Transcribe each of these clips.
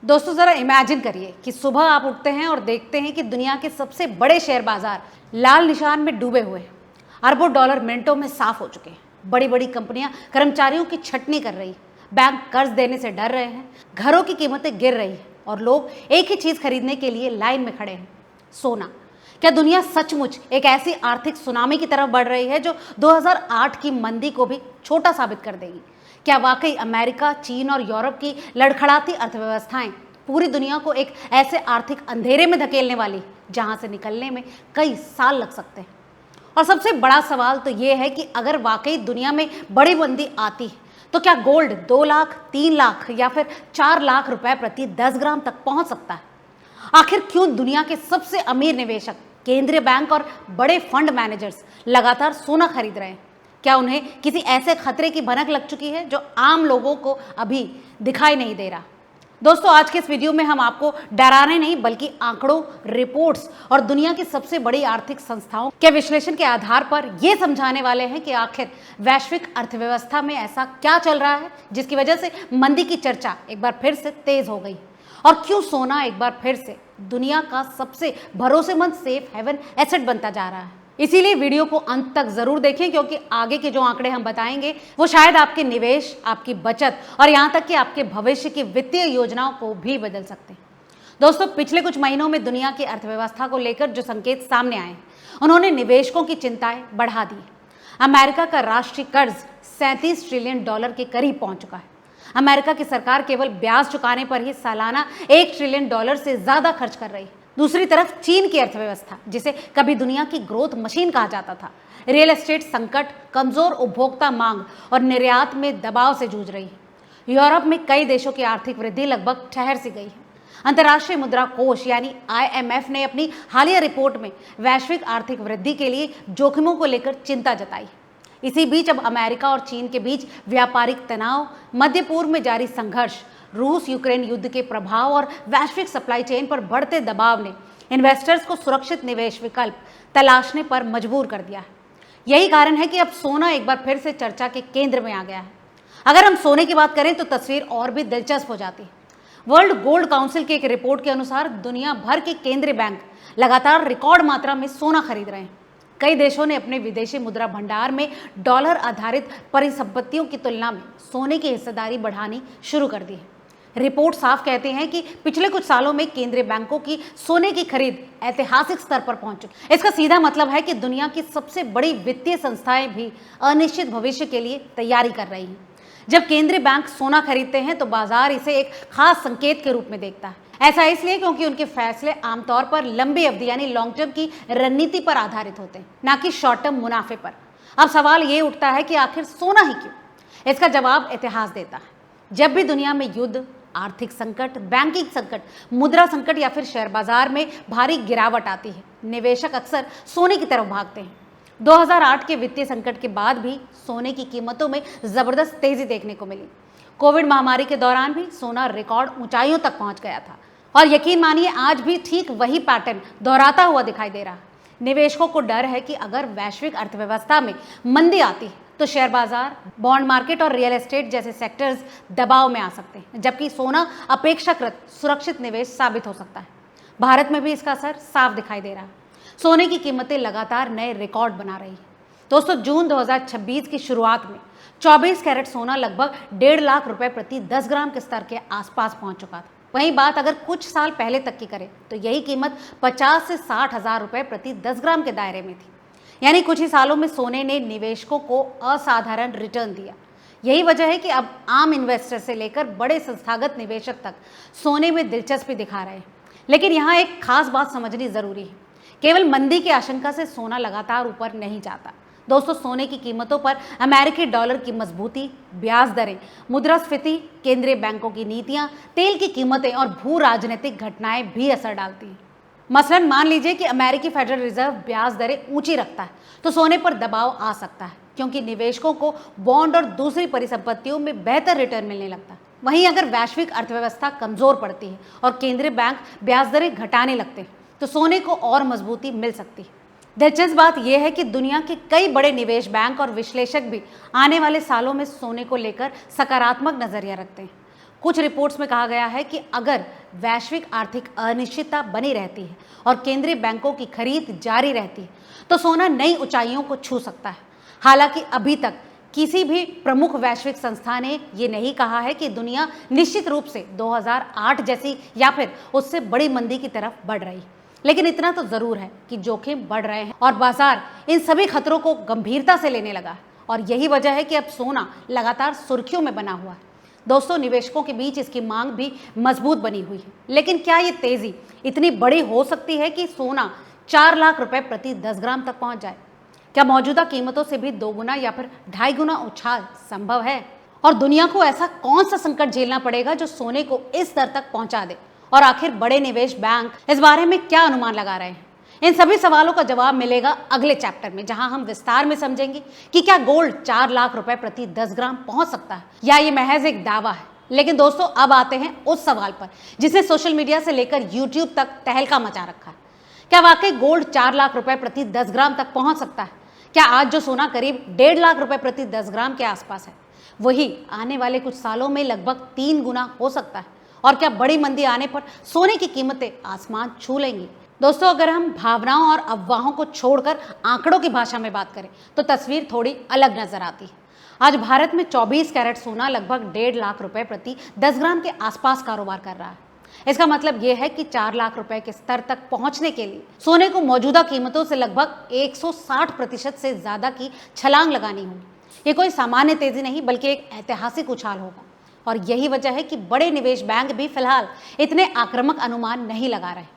दोस्तों जरा इमेजिन करिए कि सुबह आप उठते हैं और देखते हैं कि दुनिया के सबसे बड़े शेयर बाजार लाल निशान में डूबे हुए हैं। अरबों डॉलर मिनटों में साफ हो चुके हैं। बड़ी बड़ी कंपनियां कर्मचारियों की छटनी कर रही, बैंक कर्ज देने से डर रहे हैं, घरों की कीमतें गिर रही हैं और लोग एक ही चीज खरीदने के लिए लाइन में खड़े हैं, सोना। क्या दुनिया सचमुच एक ऐसी आर्थिक सुनामी की तरफ बढ़ रही है जो 2008 की मंदी को भी छोटा साबित कर देगी? क्या वाकई अमेरिका, चीन और यूरोप की लड़खड़ाती अर्थव्यवस्थाएं पूरी दुनिया को एक ऐसे आर्थिक अंधेरे में धकेलने वाली जहां से निकलने में कई साल लग सकते हैं? और सबसे बड़ा सवाल तो ये है कि अगर वाकई दुनिया में बड़ी मंदी आती है तो क्या गोल्ड 2 लाख, 3 लाख या फिर 4 लाख रुपए प्रति 10 ग्राम तक पहुंच सकता है? आखिर क्यों दुनिया के सबसे अमीर निवेशक, केंद्रीय बैंक और बड़े फंड मैनेजर्स लगातार सोना खरीद रहे हैं? क्या उन्हें किसी ऐसे खतरे की भनक लग चुकी है जो आम लोगों को अभी दिखाई नहीं दे रहा? दोस्तों, आज के इस वीडियो में हम आपको डराने नहीं बल्कि आंकड़ों, रिपोर्ट्स और दुनिया की सबसे बड़ी आर्थिक संस्थाओं के विश्लेषण के आधार पर यह समझाने वाले हैं कि आखिर वैश्विक अर्थव्यवस्था में ऐसा क्या चल रहा है जिसकी वजह से मंदी की चर्चा एक बार फिर से तेज हो गई, और क्यों सोना एक बार फिर से दुनिया का सबसे भरोसेमंद सेफ हेवन एसेट बनता जा रहा है। इसीलिए वीडियो को अंत तक जरूर देखें, क्योंकि आगे के जो आंकड़े हम बताएंगे वो शायद आपके निवेश, आपकी बचत और यहाँ तक कि आपके भविष्य की वित्तीय योजनाओं को भी बदल सकते हैं। दोस्तों, पिछले कुछ महीनों में दुनिया की अर्थव्यवस्था को लेकर जो संकेत सामने आए उन्होंने निवेशकों की चिंताएं बढ़ा दी। अमेरिका का राष्ट्रीय कर्ज 37 ट्रिलियन डॉलर के करीब पहुंच चुका है। अमेरिका की सरकार केवल ब्याज चुकाने पर ही सालाना 1 ट्रिलियन डॉलर से ज्यादा खर्च कर रही है। दूसरी तरफ चीन की अर्थव्यवस्था, जिसे कभी दुनिया की ग्रोथ मशीन कहा जाता था, रियल एस्टेट संकट, कमजोर उपभोक्ता मांग और निर्यात में दबाव से जूझ रही है। यूरोप में कई देशों की आर्थिक वृद्धि लगभग ठहर सी गई है। अंतर्राष्ट्रीय मुद्रा कोष यानी IMF ने अपनी हालिया रिपोर्ट में वैश्विक आर्थिक वृद्धि के लिए जोखिमों को लेकर चिंता जताई। इसी बीच अब अमेरिका और चीन के बीच व्यापारिक तनाव, मध्य पूर्व में जारी संघर्ष, रूस यूक्रेन युद्ध के प्रभाव और वैश्विक सप्लाई चेन पर बढ़ते दबाव ने इन्वेस्टर्स को सुरक्षित निवेश विकल्प तलाशने पर मजबूर कर दिया है। यही कारण है कि अब सोना एक बार फिर से चर्चा के केंद्र में आ गया है। अगर हम सोने की बात करें तो तस्वीर और भी दिलचस्प हो जाती है। वर्ल्ड गोल्ड काउंसिल की एक रिपोर्ट के अनुसार दुनिया भर के केंद्रीय बैंक लगातार रिकॉर्ड मात्रा में सोना खरीद रहे हैं। कई देशों ने अपने विदेशी मुद्रा भंडार में डॉलर आधारित परिसंपत्तियों की तुलना में सोने की हिस्सेदारी बढ़ानी शुरू कर दी है। रिपोर्ट साफ कहते हैं कि पिछले कुछ सालों में केंद्रीय बैंकों की सोने की खरीद ऐतिहासिक स्तर पर पहुंच चुकी है। इसका सीधा मतलब है कि दुनिया की सबसे बड़ी वित्तीय संस्थाएं भी अनिश्चित भविष्य के लिए तैयारी कर रही हैं। जब केंद्रीय बैंक सोना खरीदते हैं तो बाजार इसे एक खास संकेत के रूप में देखता है। ऐसा इसलिए क्योंकि उनके फैसले आमतौर पर लंबी अवधि यानी लॉन्ग टर्म की रणनीति पर आधारित होते हैं, ना कि शॉर्ट टर्म मुनाफे पर। अब सवाल ये उठता है कि आखिर सोना ही क्यों? इसका जवाब इतिहास देता है। जब भी दुनिया में युद्ध, आर्थिक संकट, बैंकिंग संकट, मुद्रा संकट या फिर शेयर बाजार में भारी गिरावट आती है, निवेशक अक्सर सोने की तरफ भागते हैं। 2008 के वित्तीय संकट के बाद भी सोने की कीमतों में जबरदस्त तेजी देखने को मिली। कोविड महामारी के दौरान भी सोना रिकॉर्ड ऊंचाइयों तक पहुंच गया था, और यकीन मानिए आज भी ठीक वही पैटर्न दोहराता हुआ दिखाई दे रहा है। निवेशकों को डर है कि अगर वैश्विक अर्थव्यवस्था में मंदी आती है तो शेयर बाजार, बॉन्ड मार्केट और रियल एस्टेट जैसे सेक्टर्स दबाव में आ सकते हैं, जबकि सोना अपेक्षाकृत सुरक्षित निवेश साबित हो सकता है। भारत में भी इसका असर साफ दिखाई दे रहा है। सोने की कीमतें लगातार नए रिकॉर्ड बना रही है। दोस्तों, जून 2026 की शुरुआत में 24 कैरेट सोना लगभग 1.5 लाख रुपए प्रति 10 ग्राम के स्तर के आसपास पहुंच चुका था। वहीं बात अगर कुछ साल पहले तक की करें तो यही कीमत 50 से 60 हजार रुपए प्रति 10 ग्राम के दायरे में थी। यानी कुछ ही सालों में सोने ने निवेशकों को असाधारण रिटर्न दिया। यही वजह है कि अब आम इन्वेस्टर से लेकर बड़े संस्थागत निवेशक तक सोने में दिलचस्पी दिखा रहे हैं। लेकिन यहाँ एक खास बात समझनी जरूरी है। केवल मंदी की आशंका से सोना लगातार ऊपर नहीं जाता। दोस्तों, सोने की कीमतों पर अमेरिकी डॉलर की मजबूती, ब्याज दरें, मुद्रास्फीति, केंद्रीय बैंकों की नीतियां, तेल की कीमतें और भू राजनीतिक घटनाएं भी असर डालती हैं। मसलन मान लीजिए कि अमेरिकी फेडरल रिजर्व ब्याज दरें ऊंची रखता है तो सोने पर दबाव आ सकता है, क्योंकि निवेशकों को बॉन्ड और दूसरी परिसंपत्तियों में बेहतर रिटर्न मिलने लगता है। वहीं अगर वैश्विक अर्थव्यवस्था कमजोर पड़ती है और केंद्रीय बैंक ब्याज दरें घटाने लगते हैं तो सोने को और मजबूती मिल सकती है। दिलचस्प बात यह है कि दुनिया के कई बड़े निवेश बैंक और विश्लेषक भी आने वाले सालों में सोने को लेकर सकारात्मक नजरिया रखते हैं। कुछ रिपोर्ट्स में कहा गया है कि अगर वैश्विक आर्थिक अनिश्चितता बनी रहती है और केंद्रीय बैंकों की खरीद जारी रहती है तो सोना नई ऊंचाइयों को छू सकता है। हालांकि अभी तक किसी भी प्रमुख वैश्विक संस्था ने ये नहीं कहा है कि दुनिया निश्चित रूप से 2008 जैसी या फिर उससे बड़ी मंदी की तरफ बढ़ रही, लेकिन इतना तो जरूर है कि जोखिम बढ़ रहे हैं और बाजार इन सभी खतरों को गंभीरता से लेने लगा है और यही वजह है कि अब सोना लगातार सुर्खियों में बना हुआ है। दोस्तों, निवेशकों के बीच इसकी मांग भी मजबूत बनी हुई है, लेकिन क्या ये तेजी इतनी बड़ी हो सकती है कि सोना 4 लाख रुपए प्रति 10 ग्राम तक पहुंच जाए? क्या मौजूदा कीमतों से भी 2 गुना या फिर 2.5 गुना उछाल संभव है? और दुनिया को ऐसा कौन सा संकट झेलना पड़ेगा जो सोने को इस स्तर तक पहुंचा दे? और आखिर बड़े निवेश बैंक इस बारे में क्या अनुमान लगा रहे हैं? इन सभी सवालों का जवाब मिलेगा अगले चैप्टर में, जहां हम विस्तार में समझेंगे कि क्या गोल्ड 4 लाख रुपए प्रति 10 ग्राम पहुंच सकता है या ये महज एक दावा है। लेकिन दोस्तों, अब आते हैं उस सवाल पर जिसने सोशल मीडिया से लेकर यूट्यूब तक तहलका मचा रखा है। क्या वाकई गोल्ड 4 लाख रुपए प्रति 10 ग्राम तक पहुंच सकता है? क्या आज जो सोना करीब 1.5 लाख रुपए प्रति 10 ग्राम के आसपास है, वही आने वाले कुछ सालों में लगभग 3 गुना हो सकता है? और क्या बड़ी मंदी आने पर सोने की कीमतें आसमान छू लेंगी? दोस्तों, अगर हम भावनाओं और अफवाहों को छोड़कर आंकड़ों की भाषा में बात करें तो तस्वीर थोड़ी अलग नजर आती है। आज भारत में 24 कैरेट सोना लगभग 1.5 लाख रुपए प्रति 10 ग्राम के आसपास कारोबार कर रहा है। इसका मतलब यह है कि 4 लाख रुपए के स्तर तक पहुंचने के लिए सोने को मौजूदा कीमतों से लगभग 160% से ज्यादा की छलांग लगानी होगी। ये कोई सामान्य तेजी नहीं बल्कि एक ऐतिहासिक उछाल होगा और यही वजह है कि बड़े निवेश बैंक भी फिलहाल इतने आक्रामक अनुमान नहीं लगा रहे।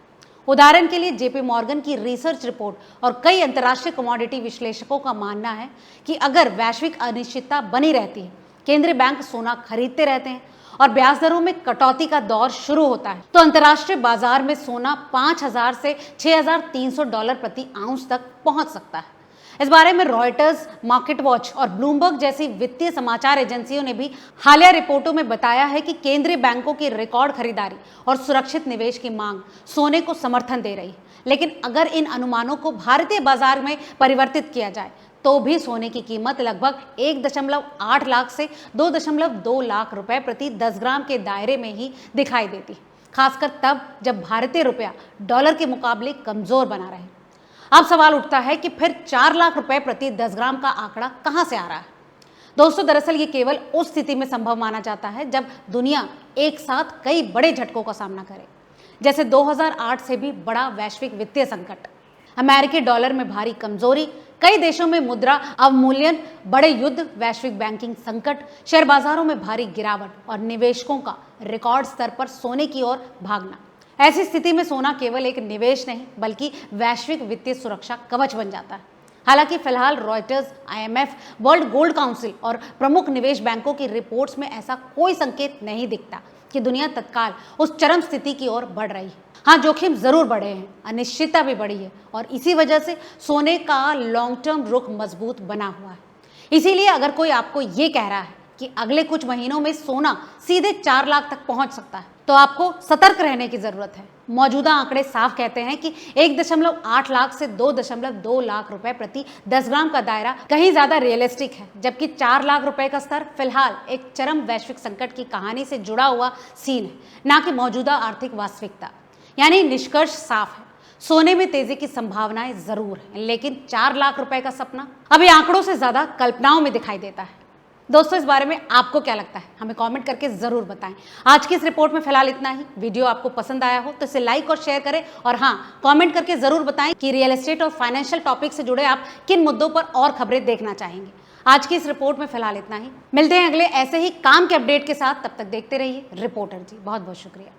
उदाहरण के लिए जेपी मॉर्गन की रिसर्च रिपोर्ट और कई अंतर्राष्ट्रीय कमोडिटी विश्लेषकों का मानना है कि अगर वैश्विक अनिश्चितता बनी रहती है, केंद्रीय बैंक सोना खरीदते रहते हैं और ब्याज दरों में कटौती का दौर शुरू होता है तो अंतर्राष्ट्रीय बाजार में सोना 5,000 से $6,300 प्रति आउंस तक पहुंच सकता है। इस बारे में रॉयटर्स, मार्केट वॉच और ब्लूमबर्ग जैसी वित्तीय समाचार एजेंसियों ने भी हालिया रिपोर्टों में बताया है कि केंद्रीय बैंकों की रिकॉर्ड खरीदारी और सुरक्षित निवेश की मांग सोने को समर्थन दे रही है। लेकिन अगर इन अनुमानों को भारतीय बाजार में परिवर्तित किया जाए तो भी सोने की कीमत लगभग 1.8 लाख से 2.2 लाख रुपए प्रति 10 ग्राम के दायरे में ही दिखाई देती, खासकर तब जब भारतीय रुपया डॉलर के मुकाबले कमजोर बना रहे। अब सवाल उठता है कि फिर 4 लाख रुपए प्रति 10 ग्राम का आंकड़ा कहां से आ रहा है? दोस्तों, दरअसल ये केवल उस स्थिति में संभव माना जाता है जब दुनिया एक साथ कई बड़े झटकों का सामना करे, जैसे 2008 से भी बड़ा वैश्विक वित्तीय संकट, अमेरिकी डॉलर में भारी कमजोरी, कई देशों में मुद्रा अवमूल्यन, बड़े युद्ध, वैश्विक बैंकिंग संकट, शेयर बाजारों में भारी गिरावट और निवेशकों का रिकॉर्ड स्तर पर सोने की ओर भागना। ऐसी स्थिति में सोना केवल एक निवेश नहीं बल्कि वैश्विक वित्तीय सुरक्षा कवच बन जाता है। हालांकि फिलहाल Reuters, IMF, world gold council और प्रमुख निवेश बैंकों की रिपोर्ट्स में ऐसा कोई संकेत नहीं दिखता कि दुनिया तत्काल उस चरम स्थिति की ओर बढ़ रही है। हाँ, जोखिम जरूर बढ़े हैं, अनिश्चितता भी बढ़ी है और इसी वजह से सोने का लॉन्ग टर्म रुख मजबूत बना हुआ है। इसीलिए अगर कोई आपको ये कह रहा है कि अगले कुछ महीनों में सोना सीधे 4 लाख तक पहुंच सकता है तो आपको सतर्क रहने की जरूरत है। मौजूदा आंकड़े साफ कहते हैं कि 1.8 लाख से 2.2 लाख रुपए प्रति 10 ग्राम का दायरा कहीं ज्यादा रियलिस्टिक है, जबकि 4 लाख रुपए का स्तर फिलहाल एक चरम वैश्विक संकट की कहानी से जुड़ा हुआ सीन है, ना कि मौजूदा आर्थिक वास्तविकता। यानी निष्कर्ष साफ है, सोने में तेजी की संभावनाएं जरूर हैं, लेकिन 4 लाख रुपए का सपना अभी आंकड़ों से ज्यादा कल्पनाओं में दिखाई देता है। दोस्तों, इस बारे में आपको क्या लगता है हमें कमेंट करके जरूर बताएं। आज की इस रिपोर्ट में फिलहाल इतना ही। वीडियो आपको पसंद आया हो तो इसे लाइक और शेयर करें और हाँ, कमेंट करके जरूर बताएं कि रियल एस्टेट और फाइनेंशियल टॉपिक से जुड़े आप किन मुद्दों पर और खबरें देखना चाहेंगे। आज की इस रिपोर्ट में फिलहाल इतना ही। मिलते हैं अगले ऐसे ही काम के अपडेट के साथ, तब तक देखते रहिए रिपोर्टर जी। बहुत बहुत शुक्रिया।